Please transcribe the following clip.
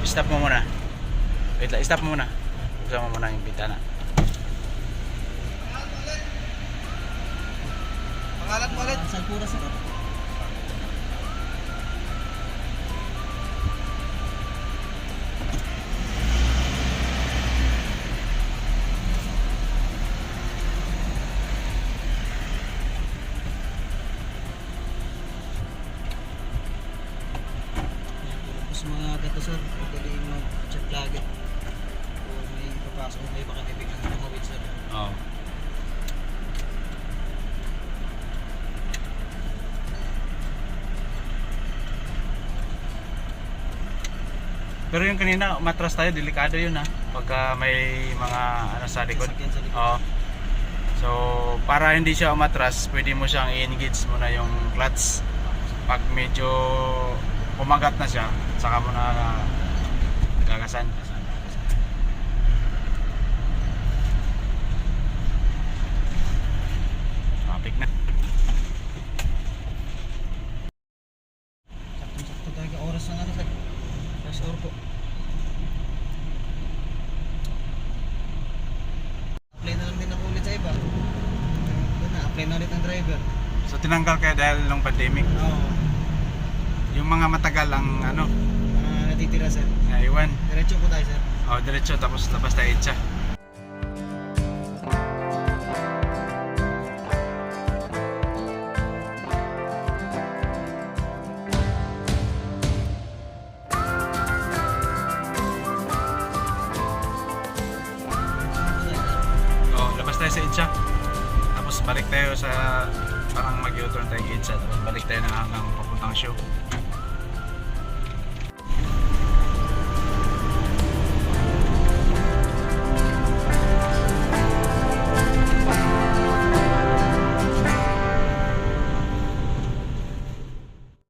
Stop mo muna. Wait lang, stop mo muna. Buksan mo muna yung bintana. Pangalan mo ulit? Salpura sir. Tapos mga gato sir, madali mag-check lagi. Kung may papasok na may baka may biglang tumawid sir. Oo. Pero yung kanina, matras tayo, delikado yun ha. Pagka may mga ano sa likod. Sasakyan sa likod. Oo. So, para hindi siya umatras, pwede mo siyang i-engage muna yung clutch. Pag medyo umagat na siya, saka mo na gagasan. Traffic na. Sakto talaga oras ng ano sir. Rush hour po. Apply na lang din ako ulit sa iba. Doon na, apply na ulit ng driver. So, tinanggal kaya dahil ng pandemic. Oo. Yung mga matagal ang ano, Natitira sir. naiwan. Diretso po tayo sir. O, diretso, tapos labas tayo siya. O, labas tayo sa Itcha. Tapos balik tayo sa, parang mag-u-turn tayo sa Itcha. Tapos balik tayo na hanggang papuntang show.